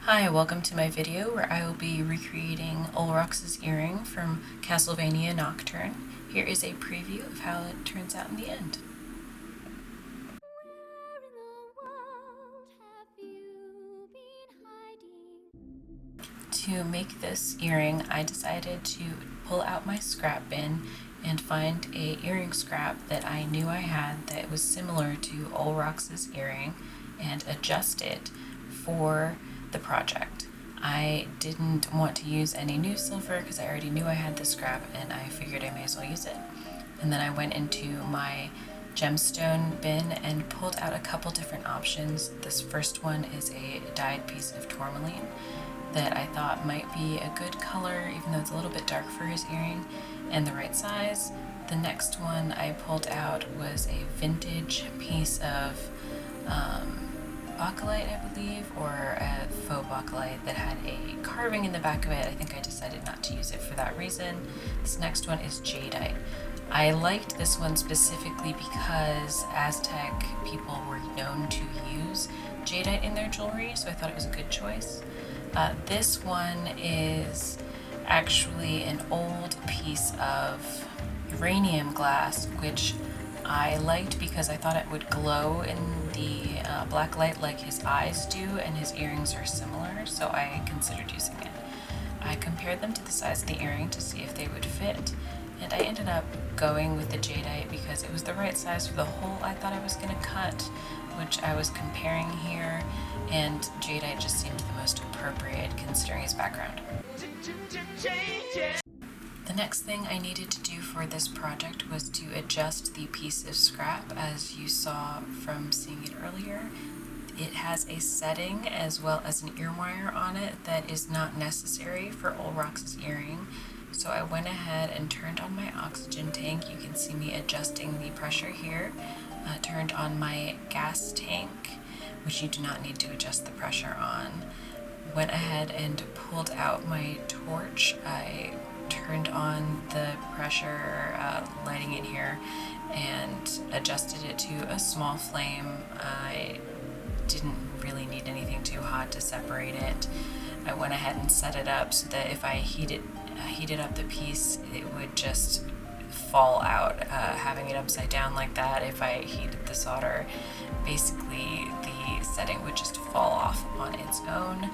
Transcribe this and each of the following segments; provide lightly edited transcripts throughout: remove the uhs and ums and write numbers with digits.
Hi, welcome to my video where I will be recreating Olrox's earring from Castlevania Nocturne. Here is a preview of how it turns out in the end. To make this earring, I decided to pull out my scrap bin and find a earring scrap that I knew I had that was similar to Olrox's earring and adjust it for the project. I didn't want to use any new silver because I already knew I had the scrap and I figured I may as well use it. And then I went into my gemstone bin and pulled out a couple different options. This first one is a dyed piece of tourmaline that I thought might be a good color, even though it's a little bit dark for his earring, and the right size. The next one I pulled out was a vintage piece of bakelite, I believe, or a faux bakelite that had a carving in the back of it. I think I decided not to use it for that reason. This next one is jadeite. I liked this one specifically because Aztec people were known to use jadeite in their jewelry, so I thought it was a good choice. This one is actually an old piece of uranium glass, which I liked because I thought it would glow in the black light like his eyes do, and his earrings are similar, so I considered using it. I compared them to the size of the earring to see if they would fit, and I ended up going with the jadeite because it was the right size for the hole I thought I was going to cut, which I was comparing here, and jadeite just seemed the most appropriate considering his background. The next thing I needed to do for this project was to adjust the piece of scrap. As you saw from seeing it earlier, it has a setting as well as an earwire on it that is not necessary for Olrox's earring. So I went ahead and turned on my oxygen tank. You can see me adjusting the pressure here. Turned on my gas tank, which you do not need to adjust the pressure on. Went ahead and pulled out my torch. I turned on the pressure, lighting it here, and adjusted it to a small flame. I didn't really need anything too hot to separate it. I went ahead and set it up so that if I heated up the piece, it would just fall out. Having it upside down like that, if I heated the solder, basically the setting would just fall off on its own.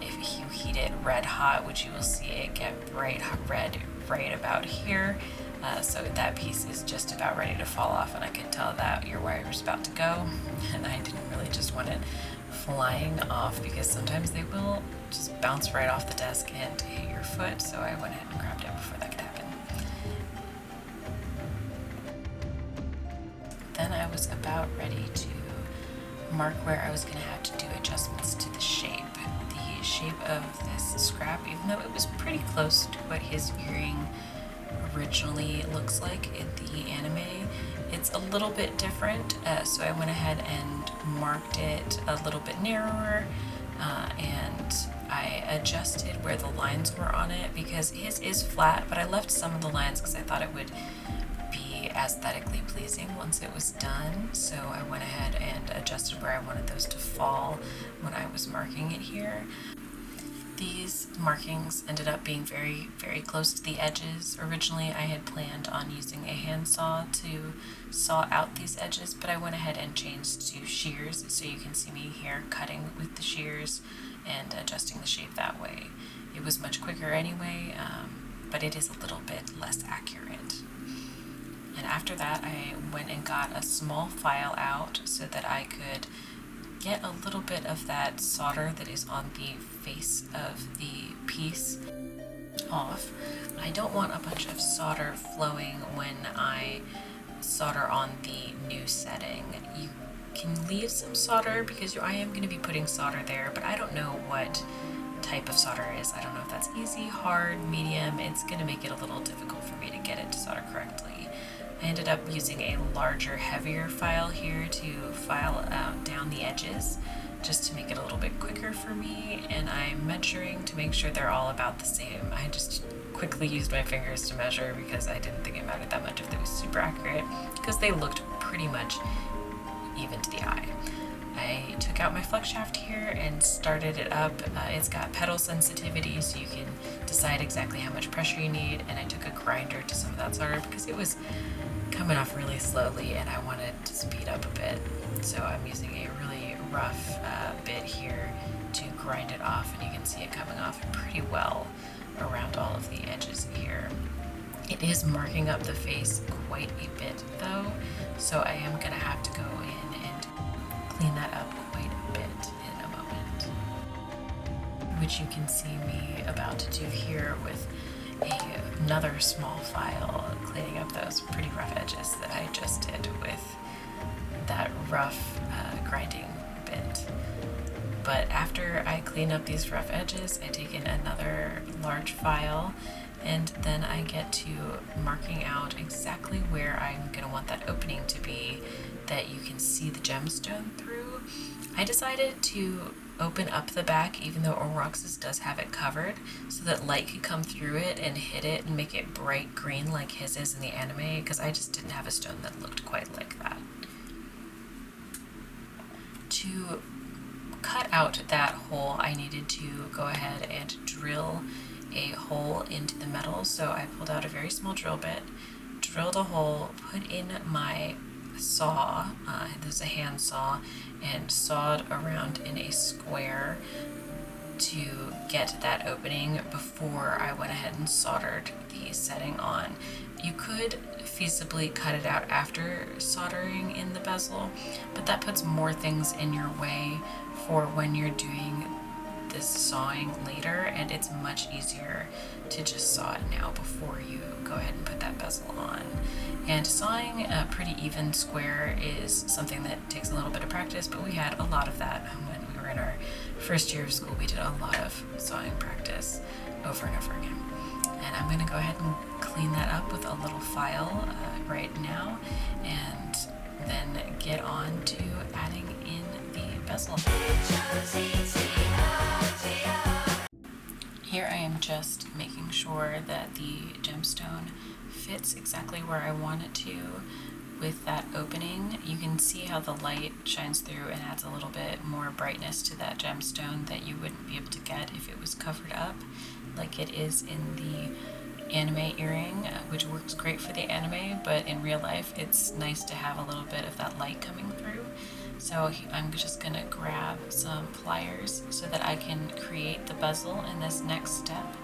If you heat it red hot, which you will see it get bright red right about here, so that piece is just about ready to fall off, and I could tell that your wire was about to go, and I didn't really just want it flying off because sometimes they will just bounce right off the desk and hit your foot, so I went ahead and grabbed it before that could happen. Then I was about ready to mark where I was going to have to do adjustments to the shape. The shape of this scrap, even though it was pretty close to what his earring originally looks like in the anime, it's a little bit different, so I went ahead and marked it a little bit narrower, and I adjusted where the lines were on it because his is flat, but I left some of the lines because I thought it would be aesthetically pleasing once it was done, so I went ahead and adjusted where I wanted those to fall when I was marking it here. These markings ended up being very, very close to the edges. Originally, I had planned on using a handsaw to saw out these edges, but I went ahead and changed to shears, so you can see me here cutting with the shears and adjusting the shape that way. It was much quicker anyway, but it is a little bit less accurate. And after that, I went and got a small file out so that I could get a little bit of that solder that is on the face of the piece off. I don't want a bunch of solder flowing when I solder on the new setting. You can leave some solder because I am going to be putting solder there, but I don't know what type of solder it is. I don't know if that's easy, hard, medium. It's going to make it a little difficult for me to get it to solder correctly. I ended up using a larger, heavier file here to file down the edges just to make it a little bit quicker for me, and I'm measuring to make sure they're all about the same. I just quickly used my fingers to measure because I didn't think it mattered that much if they was super accurate, because they looked pretty much even to the eye. I took out my flex shaft here and started it up. It's got pedal sensitivity, so you can decide exactly how much pressure you need, and I took a grinder to some of that solder because it was coming off really slowly and I wanted to speed up a bit. So I'm using a really rough bit here to grind it off, and you can see it coming off pretty well around all of the edges here. It is marking up the face quite a bit though, so I am going to have to go in and clean that up quite a bit in a moment, which you can see me about to do here with another small file, cleaning up those pretty rough edges that I just did with that rough grinding bit. But after I clean up these rough edges, I take in another large file, and then I get to marking out exactly where I'm going to want that opening to be that you can see the gemstone through. I decided to open up the back, even though Olrox's does have it covered, so that light could come through it and hit it and make it bright green like his is in the anime, because I just didn't have a stone that looked quite like that. To cut out that hole, I needed to go ahead and drill a hole into the metal, so I pulled out a very small drill bit, drilled a hole, put in my saw, this is a hand saw, and sawed around in a square to get that opening before I went ahead and soldered the setting on. You could feasibly cut it out after soldering in the bezel, but that puts more things in your way for when you're doing this sawing later, and it's much easier to just saw it now before you go ahead and put that bezel on. And sawing a pretty even square is something that takes a little bit of practice, but we had a lot of that when we were in our first year of school. We did a lot of sawing practice over and over again. And I'm going to go ahead and clean that up with a little file right now, and then get on to adding in the bezel. Here I am just making sure that the gemstone fits exactly where I want it to with that opening. You can see how the light shines through and adds a little bit more brightness to that gemstone that you wouldn't be able to get if it was covered up like it is in the anime earring, which works great for the anime, but in real life it's nice to have a little bit of that light coming through. So I'm just going to grab some pliers so that I can create the bezel in this next step.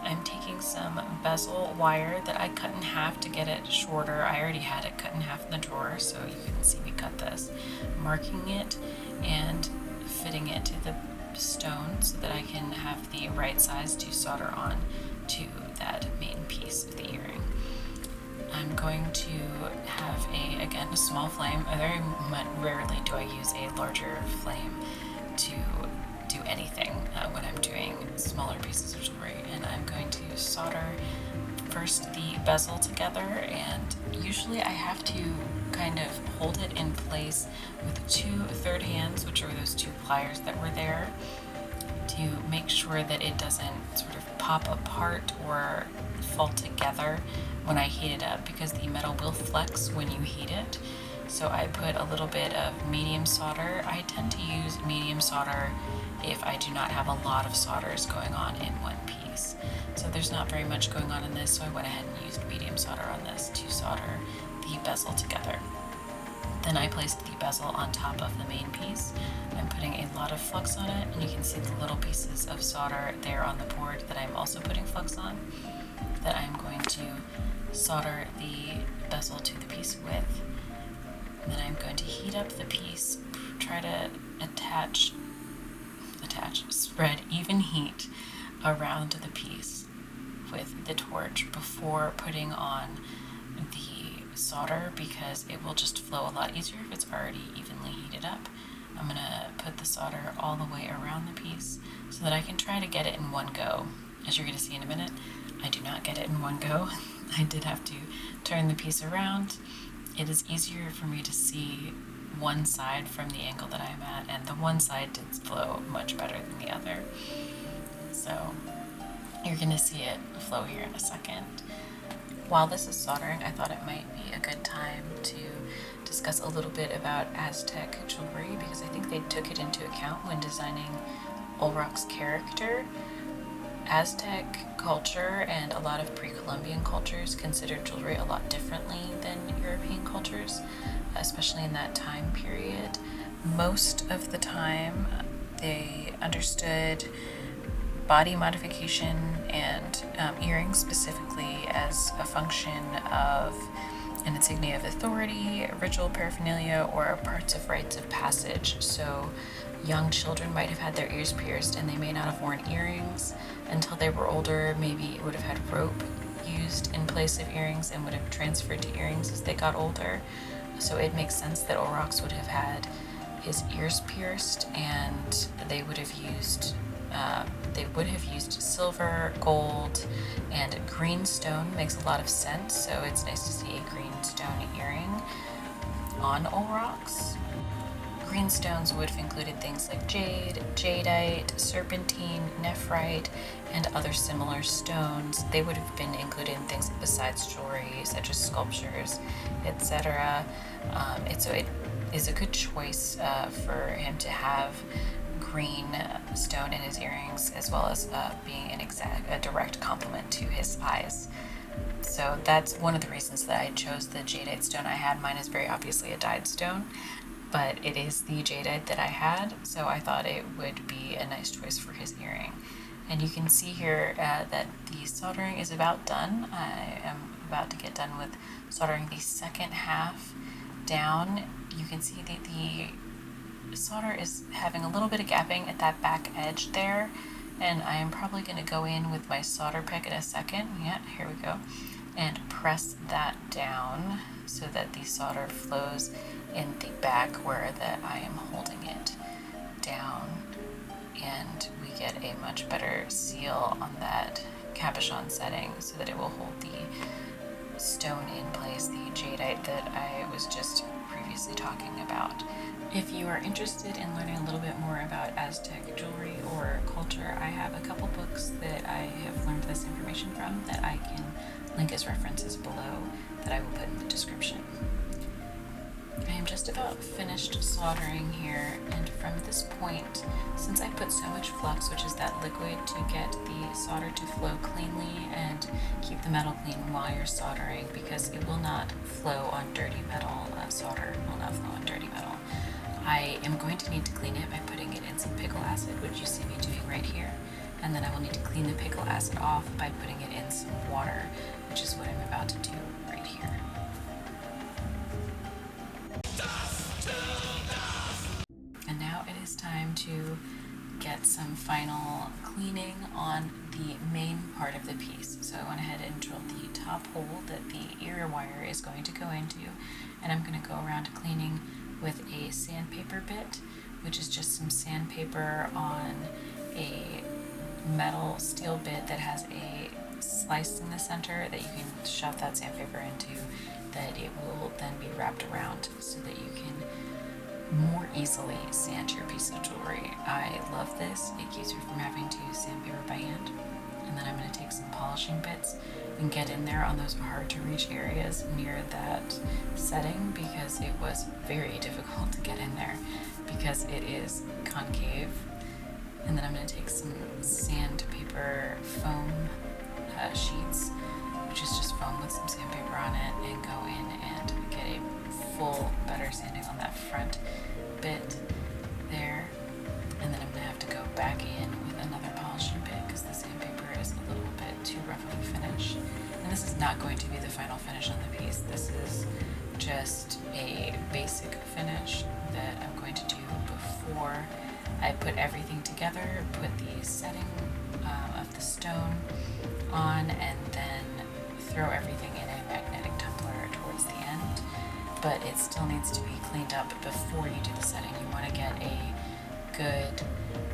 I'm taking some bezel wire that I cut in half to get it shorter. I already had it cut in half in the drawer, so you can see me cut this, marking it and fitting it to the stone so that I can have the right size to solder on to that main piece of the earring. I'm going to have again, a small flame. Very rarely do I use a larger flame to do anything when I'm doing smaller pieces of jewelry. And I'm going to solder first the bezel together, and usually I have to kind of hold it in place with 2 third hands, which are those 2 pliers that were there, to make sure that it doesn't sort of pop apart or fall together when I heat it up, because the metal will flex when you heat it. So I put a little bit of medium solder. I tend to use medium solder if I do not have a lot of solders going on in one piece. So there's not very much going on in this, so I went ahead and used medium solder on this to solder the bezel together. Then I placed the bezel on top of the main piece. I'm putting a lot of flux on it, and you can see the little pieces of solder there on the board that I'm also putting flux on, that I'm going to solder the bezel to the piece with. And then I'm going to heat up the piece, try to spread even heat around the piece with the torch before putting on the solder, because it will just flow a lot easier if it's already evenly heated up. I'm going to put the solder all the way around the piece so that I can try to get it in one go. As you're going to see in a minute, I do not get it in one go. I did have to turn the piece around. It is easier for me to see one side from the angle that I'm at, and the one side did flow much better than the other. So you're going to see it flow here in a second. While this is soldering, I thought it might be a good time to discuss a little bit about Aztec jewelry, because I think they took it into account when designing Olrox's character. Aztec culture and a lot of pre-Columbian cultures considered jewelry a lot differently than European cultures, especially in that time period. Most of the time, they understood body modification and earrings specifically as a function of an insignia of authority, ritual paraphernalia, or parts of rites of passage. So young children might have had their ears pierced and they may not have worn earrings until they were older. Maybe would have had rope used in place of earrings and would have transferred to earrings as they got older. So it makes sense that Olrox would have had his ears pierced, and they would have used silver, gold, and green stone. Makes a lot of sense. So it's nice to see a green stone earring on Olrox. Green stones would have included things like jade, jadeite, serpentine, nephrite, and other similar stones. They would have been included in things besides jewelry, such as sculptures, etc. So it is a good choice for him to have green stone in his earrings, as well as being a direct complement to his eyes. So that's one of the reasons that I chose the jadeite stone I had. Mine is very obviously a dyed stone, but it is the jadeite that I had, so I thought it would be a nice choice for his earring. And you can see here that the soldering is about done. I am about to get done with soldering the second half down. You can see that the solder is having a little bit of gapping at that back edge there, and I am probably going to go in with my solder pick in a second. Yeah, here we go. And press that down so that the solder flows in the back where that I am holding it down, and we get a much better seal on that cabochon setting so that it will hold the stone in place, the jadeite that I was just previously talking about. If you are interested in learning a little bit more about Aztec jewelry or culture, I have a couple books that I have learned this information from that I can link as references below that I will put in the description. I am just about finished soldering here, and from this point, since I put so much flux, which is that liquid to get the solder to flow cleanly and keep the metal clean while you're soldering, because it will not flow on dirty metal, solder will not flow on dirty metal. I am going to need to clean it by putting it in some pickle acid, which you see me doing right here, and then I will need to clean the pickle acid off by putting it in some water, which is what I'm about to do right here. And now it is time to get some final cleaning on the main part of the piece. So I went ahead and drilled the top hole that the ear wire is going to go into, and I'm going to go around cleaning with a sandpaper bit, which is just some sandpaper on a metal steel bit that has a slice in the center that you can shove that sandpaper into, that it will then be wrapped around so that you can more easily sand your piece of jewelry. I love this. It keeps you from having to sandpaper by hand. And then I'm going to take some polishing bits and get in there on those hard to reach areas near that setting, because it was very difficult to get in there because it is concave. And then I'm going to take some sandpaper foam sheets, which is just foam with some sandpaper on it, and go in and get a full better sanding on that front bit there. And then I'm going to have to go back in with another polishing bit because the sandpaper is a little bit too rough of a finish. And this is not going to be the final finish on the piece. This is just a basic finish that I'm going to do before I put everything together, put the setting of the stone on, and then throw everything in a magnetic tumbler towards the end. But it still needs to be cleaned up before you do the setting. You want to get a good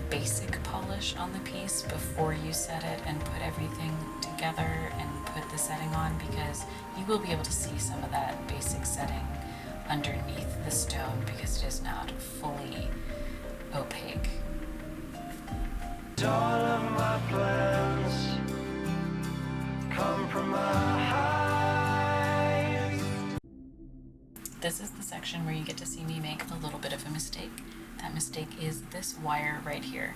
basic polish on the piece before you set it and put everything together and put the setting on, because you will be able to see some of that basic setting underneath the stone because it is not fully opaque. All of my plans come from my heart. this is the section where you get to see me make a little bit of a mistake. That mistake is this wire right here.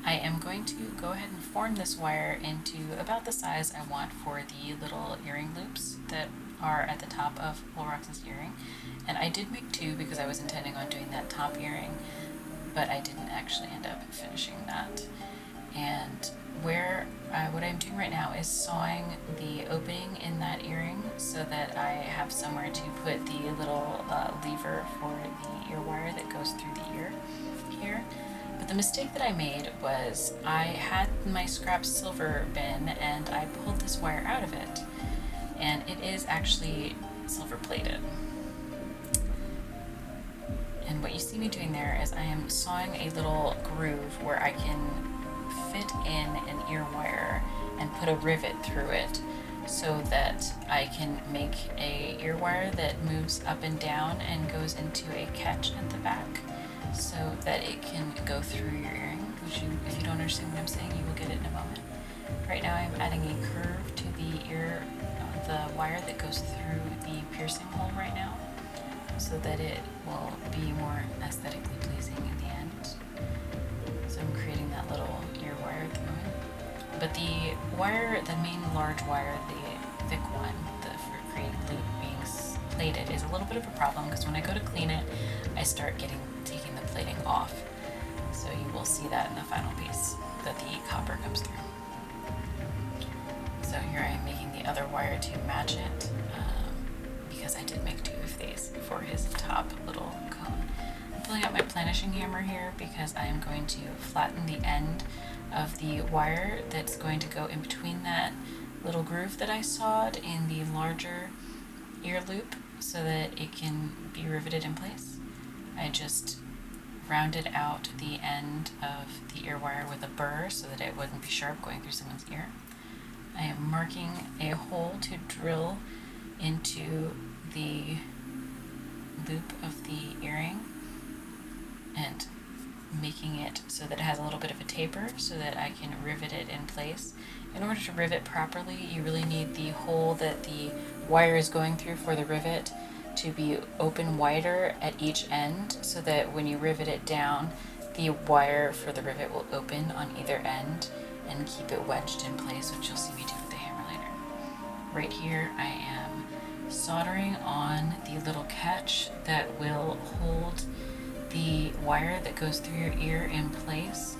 I am going to go ahead and form this wire into about the size I want for the little earring loops that are at the top of Olrox's earring. And I did make two because I was intending on doing that top earring, but I didn't actually end up finishing that. And what I'm doing right now is sawing the opening in that earring so that I have somewhere to put the little lever for the ear wire that goes through the ear here. But the mistake that I made was I had my scrap silver bin and I pulled this wire out of it, and it is actually silver plated. And what you see me doing there is I am sawing a little groove where I can fit in an ear wire and put a rivet through it so that I can make a ear wire that moves up and down and goes into a catch at the back so that it can go through your earring, which if you don't understand what I'm saying, you will get it in a moment. Right now I'm adding a curve to the wire that goes through the piercing hole right now so that it will be more aesthetically pleasing in the end. So I'm creating that little ear wire at the moment. But the wire, the main large wire, the thick one, for creating loop being plated is a little bit of a problem because when I go to clean it, I start taking the plating off. So you will see that in the final piece, that the copper comes through. So here I am making the other wire to match it because I did make two of these for his top little cone. I'm pulling out my planishing hammer here because I am going to flatten the end of the wire that's going to go in between that little groove that I sawed in the larger ear loop so that it can be riveted in place. I just rounded out the end of the ear wire with a burr so that it wouldn't be sharp going through someone's ear. I am marking a hole to drill into the loop of the earring and making it so that it has a little bit of a taper so that I can rivet it in place. In order to rivet properly, you really need the hole that the wire is going through for the rivet to be open wider at each end so that when you rivet it down, the wire for the rivet will open on either end and keep it wedged in place, which you'll see me do with the hammer later. Right here I am soldering on the little catch that will hold the wire that goes through your ear in place.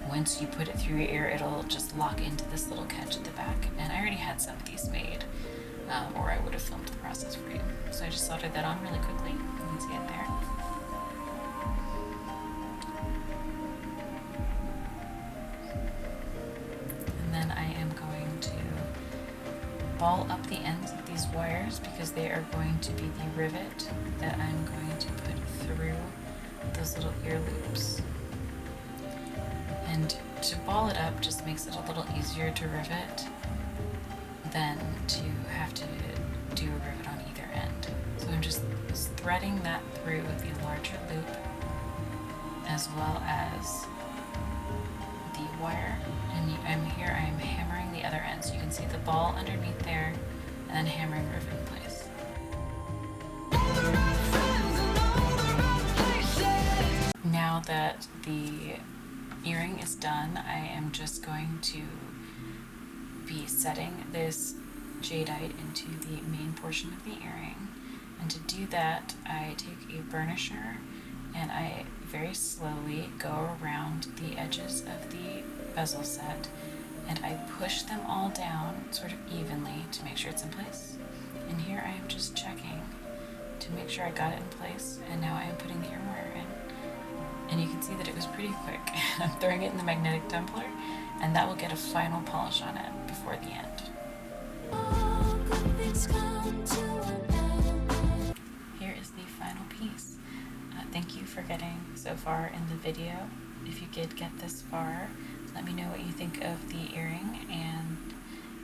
Once you put it through your ear, it'll just lock into this little catch at the back. And I already had some of these made, or I would have filmed the process for you. So I just soldered that on really quickly. You can see it there. And then I am going to ball up the ends of these wires because they are going to be the rivet that I'm going to put through those little ear loops. And to ball it up just makes it a little easier to rivet than to have to do a rivet on either end. So I'm just threading that through the larger loop as well as the wire. And I'm hammering the other end. So you can see the ball underneath there and then hammering rivet in place. Now that the earring is done, I am just going to be setting this jadeite into the main portion of the earring. And to do that, I take a burnisher and I very slowly go around the edges of the bezel set and I push them all down sort of evenly to make sure it's in place. And here I am just checking to make sure I got it in place, and now I am putting the ear wire in. And you can see that it was pretty quick. I'm throwing it in the magnetic tumbler, and that will get a final polish on it before the end. Here is the final piece. Thank you for getting so far in the video. If you did get this far, let me know what you think of the earring and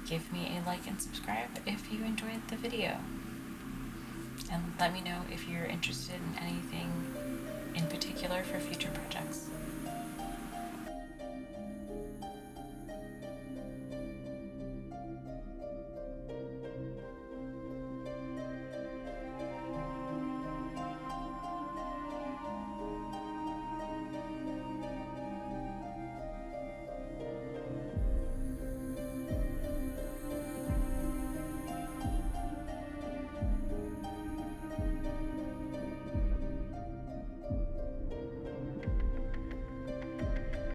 give me a like and subscribe if you enjoyed the video. And let me know if you're interested in anything in particular for future projects.